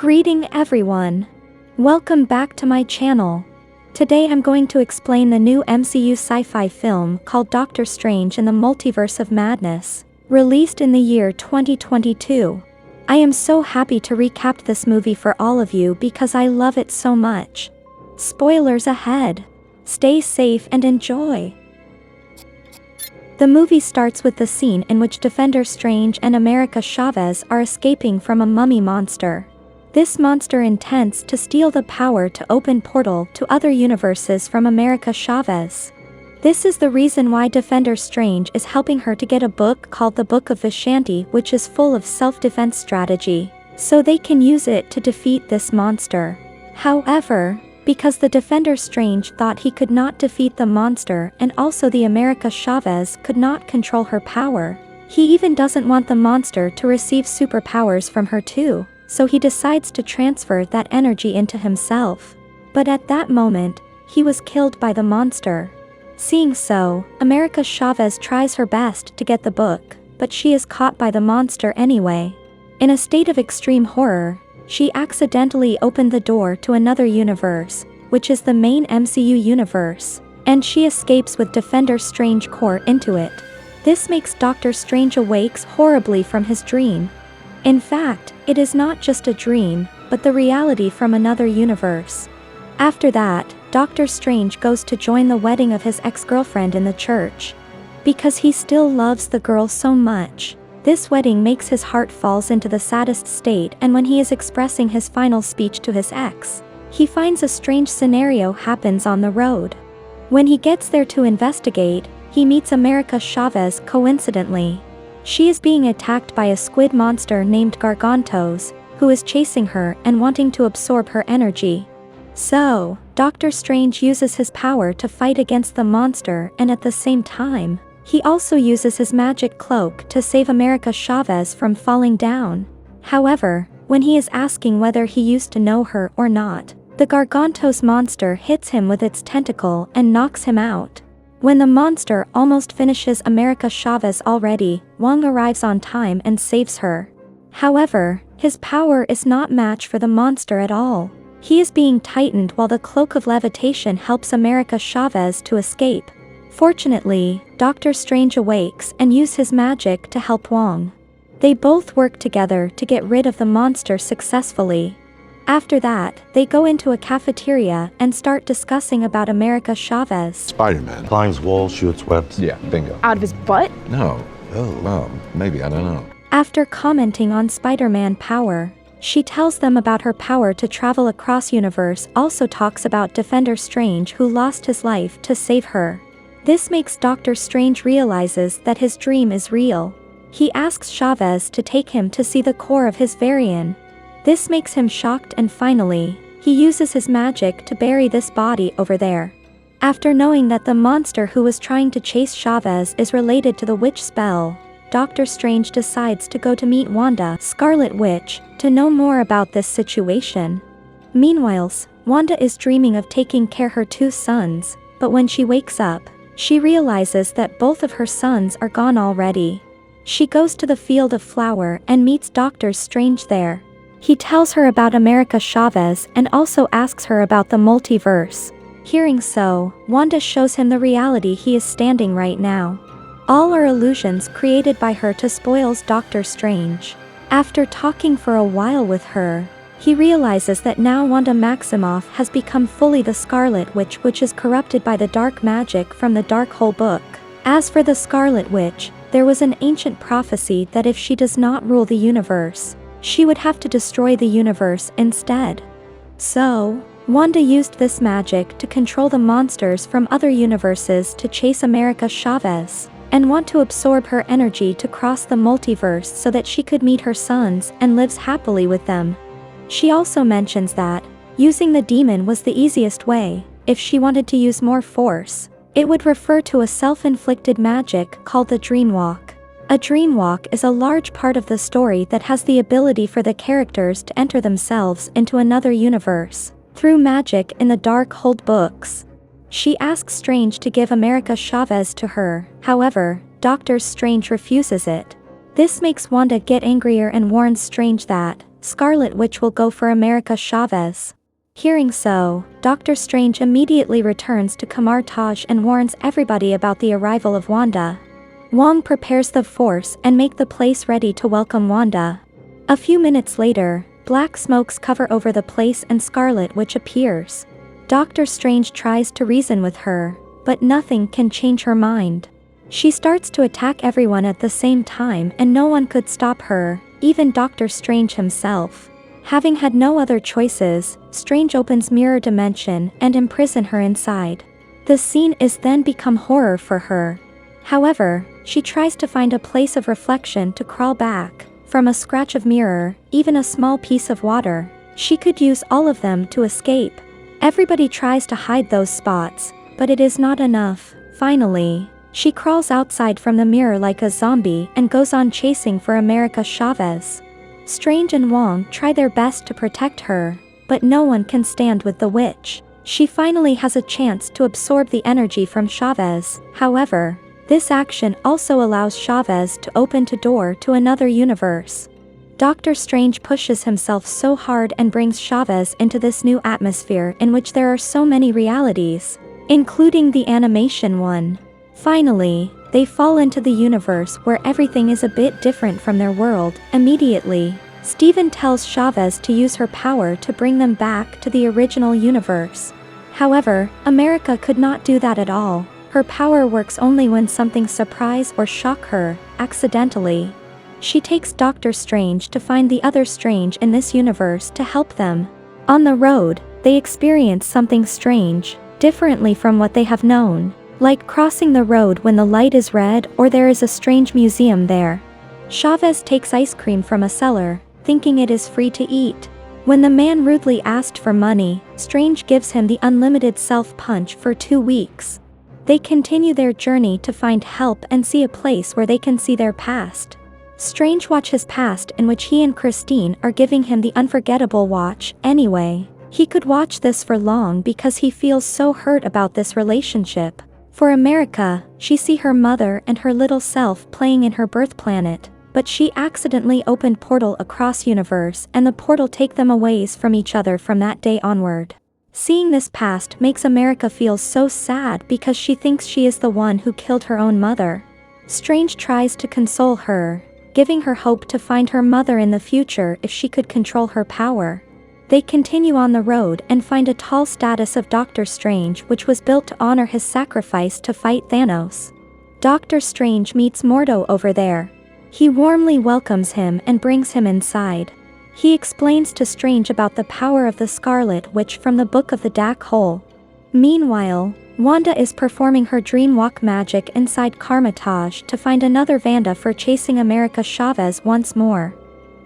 Greeting everyone. Welcome back to my channel. Today I'm going to explain the new MCU sci-fi film called Doctor Strange in the Multiverse of Madness, released in the year 2022. I am so happy to recap this movie for all of you because I love it so much. Spoilers ahead. Stay safe and enjoy. The movie starts with the scene in which Defender Strange and America Chavez are escaping from a mummy monster. This monster intends to steal the power to open portal to other universes from America Chavez. This is the reason why Defender Strange is helping her to get a book called the Book of Vishanti, which is full of self-defense strategy, so they can use it to defeat this monster. However, because the Defender Strange thought he could not defeat the monster and also the America Chavez could not control her power, he even doesn't want the monster to receive superpowers from her too. So he decides to transfer that energy into himself. But at that moment, he was killed by the monster. Seeing so, America Chavez tries her best to get the book, but she is caught by the monster anyway. In a state of extreme horror, she accidentally opened the door to another universe, which is the main MCU universe, and she escapes with Defender Strange core into it. This makes Doctor Strange awakes horribly from his dream. In fact, it is not just a dream, but the reality from another universe. After that, Doctor Strange goes to join the wedding of his ex-girlfriend in the church. Because he still loves the girl so much, this wedding makes his heart falls into the saddest state, and when he is expressing his final speech to his ex, he finds a strange scenario happens on the road. When he gets there to investigate, he meets America Chavez coincidentally. She is being attacked by a squid monster named Gargantos, who is chasing her and wanting to absorb her energy. So, Doctor Strange uses his power to fight against the monster, and at the same time, he also uses his magic cloak to save America Chavez from falling down. However, when he is asking whether he used to know her or not, the Gargantos monster hits him with its tentacle and knocks him out. When the monster almost finishes America Chavez already, Wong arrives on time and saves her. However, his power is not match for the monster at all. He is being tightened while the cloak of levitation helps America Chavez to escape. Fortunately, Doctor Strange awakes and uses his magic to help Wong. They both work together to get rid of the monster successfully. After that, they go into a cafeteria and start discussing about America Chavez. Spider-Man. Climbs walls, shoots webs. Yeah, bingo. Out of his butt? No. Oh, well, maybe, I don't know. After commenting on Spider-Man power, she tells them about her power to travel across universe, also talks about Defender Strange who lost his life to save her. This makes Doctor Strange realizes that his dream is real. He asks Chavez to take him to see the core of his Varian. This makes him shocked, and finally, he uses his magic to bury this body over there. After knowing that the monster who was trying to chase Chavez is related to the witch spell, Doctor Strange decides to go to meet Wanda, Scarlet Witch, to know more about this situation. Meanwhile, Wanda is dreaming of taking care of her two sons, but when she wakes up, she realizes that both of her sons are gone already. She goes to the field of flower and meets Doctor Strange there. He tells her about America Chavez and also asks her about the multiverse. Hearing so, Wanda shows him the reality he is standing right now. All are illusions created by her to spoils Doctor Strange. After talking for a while with her, he realizes that now Wanda Maximoff has become fully the Scarlet Witch, which is corrupted by the dark magic from the Darkhold book. As for the Scarlet Witch, there was an ancient prophecy that if she does not rule the universe, she would have to destroy the universe instead. So, Wanda used this magic to control the monsters from other universes to chase America Chavez, and want to absorb her energy to cross the multiverse so that she could meet her sons and lives happily with them. She also mentions that, using the demon was the easiest way. If she wanted to use more force, it would refer to a self-inflicted magic called the Dreamwalk. A dreamwalk is a large part of the story that has the ability for the characters to enter themselves into another universe, through magic in the Darkhold books. She asks Strange to give America Chavez to her, however, Doctor Strange refuses it. This makes Wanda get angrier and warns Strange that, Scarlet Witch will go for America Chavez. Hearing so, Doctor Strange immediately returns to Camartage and warns everybody about the arrival of Wanda. Wong prepares the force and make the place ready to welcome Wanda. A few minutes later, black smokes cover over the place and Scarlet Witch appears. Doctor Strange tries to reason with her, but nothing can change her mind. She starts to attack everyone at the same time and no one could stop her, even Doctor Strange himself. Having had no other choices, Strange opens Mirror Dimension and imprison her inside. The scene is then become horror for her. However, she tries to find a place of reflection to crawl back. From a scratch of mirror, even a small piece of water, she could use all of them to escape. Everybody tries to hide those spots, but it is not enough. Finally, she crawls outside from the mirror like a zombie and goes on chasing for America Chavez. Strange and Wong try their best to protect her, but no one can stand with the witch. She finally has a chance to absorb the energy from Chavez. However, this action also allows Chavez to open a door to another universe. Doctor Strange pushes himself so hard and brings Chavez into this new atmosphere in which there are so many realities, including the animation one. Finally, they fall into the universe where everything is a bit different from their world. Immediately, Steven tells Chavez to use her power to bring them back to the original universe. However, America could not do that at all. Her power works only when something surprise or shock her, accidentally. She takes Doctor Strange to find the other Strange in this universe to help them. On the road, they experience something strange, differently from what they have known. Like crossing the road when the light is red or there is a strange museum there. Chavez takes ice cream from a seller, thinking it is free to eat. When the man rudely asked for money, Strange gives him the unlimited self-punch for 2 weeks. They continue their journey to find help and see a place where they can see their past. Strange watch his past in which he and Christine are giving him the unforgettable watch. Anyway, he could watch this for long because he feels so hurt about this relationship. For America, she see her mother and her little self playing in her birth planet, but she accidentally opened portal across universe and the portal take them away from each other from that day onward. Seeing this past makes America feel so sad because she thinks she is the one who killed her own mother. Strange tries to console her, giving her hope to find her mother in the future if she could control her power. They continue on the road and find a tall statue of Doctor Strange which was built to honor his sacrifice to fight Thanos. Doctor Strange meets Mordo over there. He warmly welcomes him and brings him inside. He explains to Strange about the power of the Scarlet Witch from the Book of the Dark Hole. Meanwhile, Wanda is performing her dream walk magic inside Camartage to find another Wanda for chasing America Chavez once more.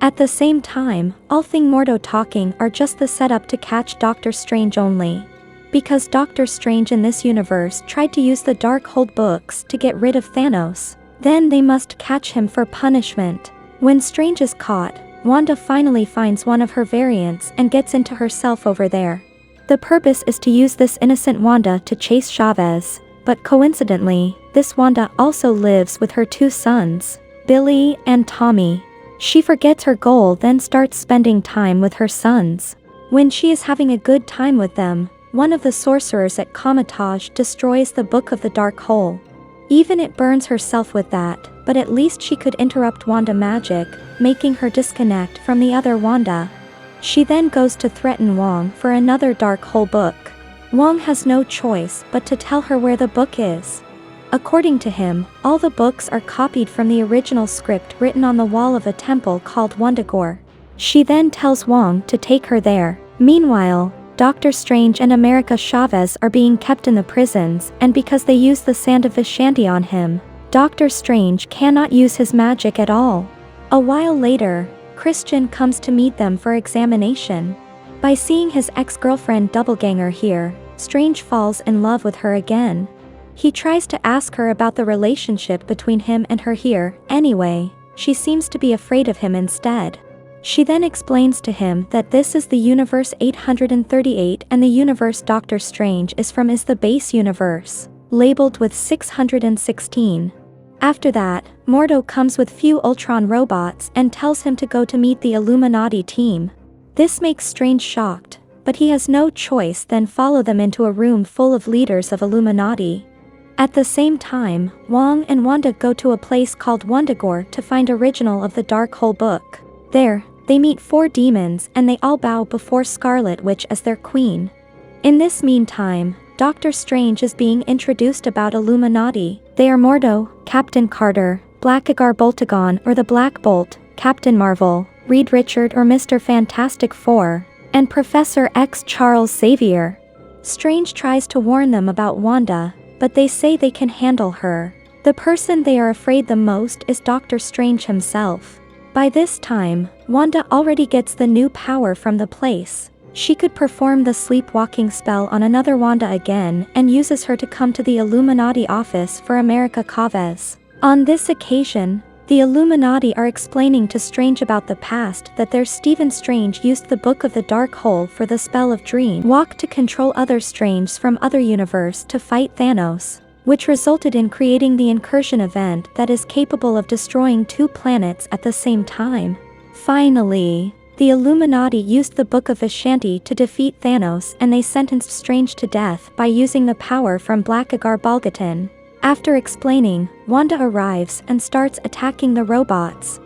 At the same time, all thing Mordo talking are just the setup to catch Doctor Strange only. Because Doctor Strange in this universe tried to use the Darkhold books to get rid of Thanos, then they must catch him for punishment. When Strange is caught, Wanda finally finds one of her variants and gets into herself over there. The purpose is to use this innocent Wanda to chase Chavez, but coincidentally, this Wanda also lives with her 2 sons, Billy and Tommy. She forgets her goal then starts spending time with her sons. When she is having a good time with them, one of the sorcerers at Camartage destroys the Book of the Dark Hole. Even it burns herself with that, but at least she could interrupt Wanda magic, making her disconnect from the other Wanda. She then goes to threaten Wong for another Dark Hole book. Wong has no choice but to tell her where the book is. According to him, all the books are copied from the original script written on the wall of a temple called Wundagore. She then tells Wong to take her there. Meanwhile, Doctor Strange and America Chavez are being kept in the prisons, and because they use the Sand of Vishanti on him, Doctor Strange cannot use his magic at all. A while later, Christian comes to meet them for examination. By seeing his ex-girlfriend doppelganger here, Strange falls in love with her again. He tries to ask her about the relationship between him and her here. Anyway, she seems to be afraid of him instead. She then explains to him that this is the universe 838 and the universe Doctor Strange is from is the base universe, labeled with 616. After that, Mordo comes with few Ultron robots and tells him to go to meet the Illuminati team. This makes Strange shocked, but he has no choice than follow them into a room full of leaders of Illuminati. At the same time, Wong and Wanda go to a place called Wundagore to find original of the Darkhold book. There, they meet 4 demons and they all bow before Scarlet Witch as their queen. In this meantime, Doctor Strange is being introduced about Illuminati. They are Mordo, Captain Carter, Blackagar Boltagon or the Black Bolt, Captain Marvel, Reed Richard or Mr. Fantastic Four, and Professor X Charles Xavier. Strange tries to warn them about Wanda, but they say they can handle her. The person they are afraid the most is Doctor Strange himself. By this time, Wanda already gets the new power from the place. She could perform the sleepwalking spell on another Wanda again and uses her to come to the Illuminati office for America Chavez. On this occasion, the Illuminati are explaining to Strange about the past that their Stephen Strange used the Book of the Dark Hole for the spell of Dream Walk to control other Stranges from other universe to fight Thanos, which resulted in creating the incursion event that is capable of destroying 2 planets at the same time. Finally, the Illuminati used the Book of Vishanti to defeat Thanos and they sentenced Strange to death by using the power from Blackagar Boltagon. After explaining, Wanda arrives and starts attacking the robots.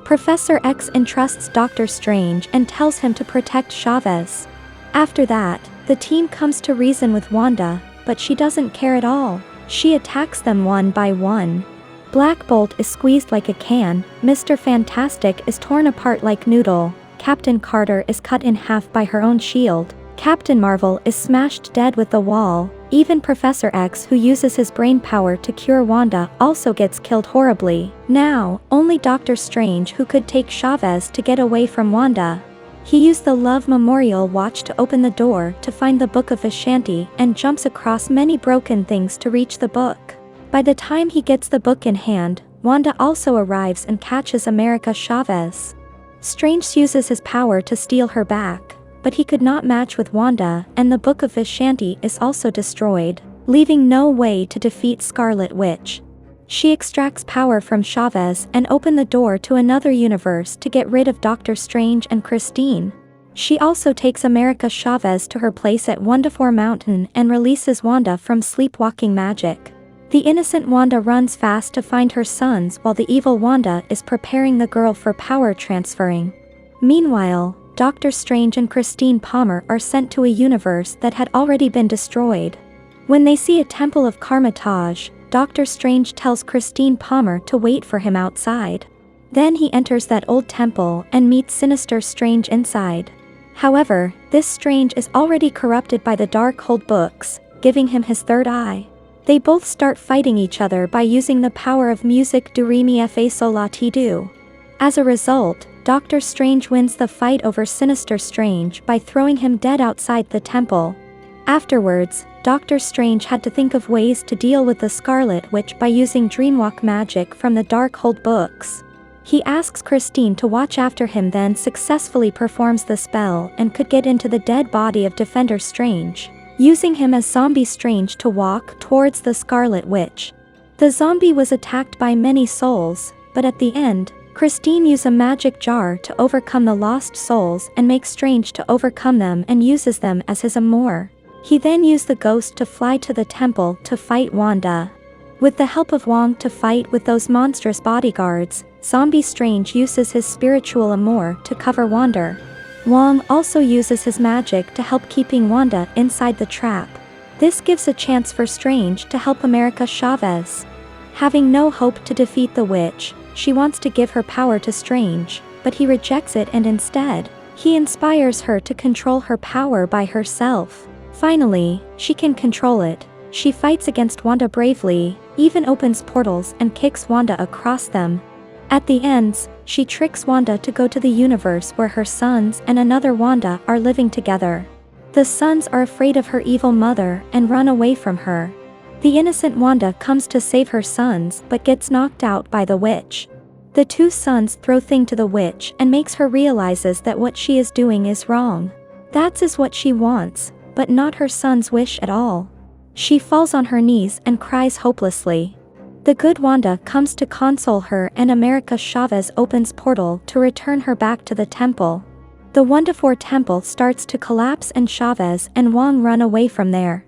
Professor X entrusts Doctor Strange and tells him to protect Chavez. After that, the team comes to reason with Wanda, but she doesn't care at all. She attacks them one by one. Black Bolt is squeezed like a can, Mr. Fantastic is torn apart like noodle, Captain Carter is cut in half by her own shield, Captain Marvel is smashed dead with the wall, even Professor X, who uses his brain power to cure Wanda, also gets killed horribly. Now, only Doctor Strange who could take Chavez to get away from Wanda. He used the Love Memorial Watch to open the door to find the Book of Vishanti and jumps across many broken things to reach the book. By the time he gets the book in hand, Wanda also arrives and catches America Chavez. Strange uses his power to steal her back, but he could not match with Wanda and the Book of Vishanti is also destroyed, leaving no way to defeat Scarlet Witch. She extracts power from Chavez and opens the door to another universe to get rid of Doctor Strange and Christine. She also takes America Chavez to her place at Wonderful Mountain and releases Wanda from sleepwalking magic. The innocent Wanda runs fast to find her sons while the evil Wanda is preparing the girl for power transferring. Meanwhile, Doctor Strange and Christine Palmer are sent to a universe that had already been destroyed. When they see a temple of Carmitage, Doctor Strange tells Christine Palmer to wait for him outside. Then he enters that old temple and meets Sinister Strange inside. However, this Strange is already corrupted by the Darkhold books, giving him his third eye. They both start fighting each other by using the power of music do re mi fa sol la ti do. As a result, Doctor Strange wins the fight over Sinister Strange by throwing him dead outside the temple. Afterwards, Doctor Strange had to think of ways to deal with the Scarlet Witch by using dreamwalk magic from the Darkhold books. He asks Christine to watch after him, then successfully performs the spell and could get into the dead body of Defender Strange, using him as Zombie Strange to walk towards the Scarlet Witch. The zombie was attacked by many souls, but at the end, Christine used a magic jar to overcome the lost souls and makes Strange to overcome them and uses them as his amour. He then used the ghost to fly to the temple to fight Wanda. With the help of Wong to fight with those monstrous bodyguards, Zombie Strange uses his spiritual amour to cover Wanda. Wong also uses his magic to help keeping Wanda inside the trap. This gives a chance for Strange to help America Chavez. Having no hope to defeat the witch, she wants to give her power to Strange, but he rejects it and instead, he inspires her to control her power by herself. Finally, she can control it. She fights against Wanda bravely, even opens portals and kicks Wanda across them. At the ends, she tricks Wanda to go to the universe where her sons and another Wanda are living together. The sons are afraid of her evil mother and run away from her. The innocent Wanda comes to save her sons but gets knocked out by the witch. The two sons throw thing to the witch and makes her realizes that what she is doing is wrong. That is what she wants, but not her son's wish at all. She falls on her knees and cries hopelessly. The good Wanda comes to console her and America Chavez opens portal to return her back to the temple. The Wonderful temple starts to collapse and Chavez and Wong run away from there.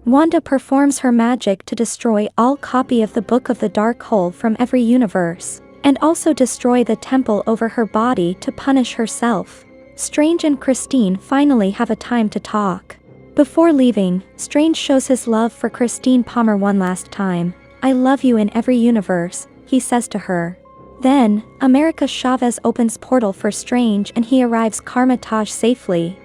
Wanda performs her magic to destroy all copy of the Book of the Dark Hole from every universe, and also destroy the temple over her body to punish herself. Strange and Christine finally have a time to talk. Before leaving, Strange shows his love for Christine Palmer one last time. "I love you in every universe," he says to her. Then, America Chavez opens portal for Strange and he arrives Karmatage safely.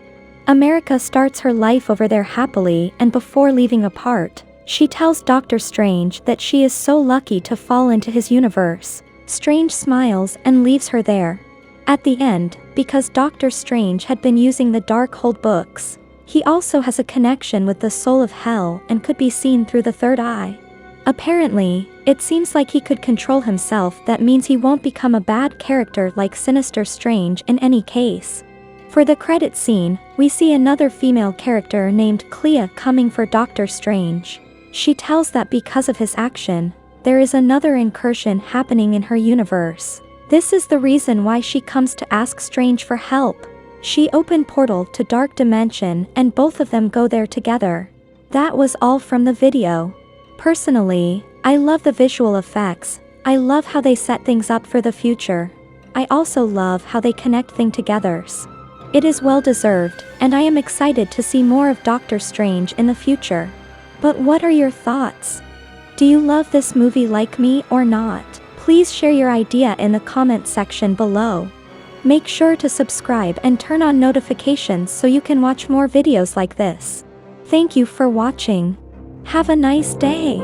America starts her life over there happily, and before leaving apart, she tells Doctor Strange that she is so lucky to fall into his universe. Strange smiles and leaves her there. At the end, because Doctor Strange had been using the Darkhold books, he also has a connection with the soul of hell and could be seen through the third eye. Apparently, it seems like he could control himself. That means he won't become a bad character like Sinister Strange in any case. For the credit scene, we see another female character named Clea coming for Doctor Strange. She tells that because of his action, there is another incursion happening in her universe. This is the reason why she comes to ask Strange for help. She opened portal to Dark Dimension and both of them go there together. That was all from the video. Personally, I love the visual effects. I love how they set things up for the future. I also love how they connect things together. It is well deserved, and I am excited to see more of Doctor Strange in the future. But what are your thoughts? Do you love this movie like me or not? Please share your idea in the comment section below. Make sure to subscribe and turn on notifications so you can watch more videos like this. Thank you for watching. Have a nice day.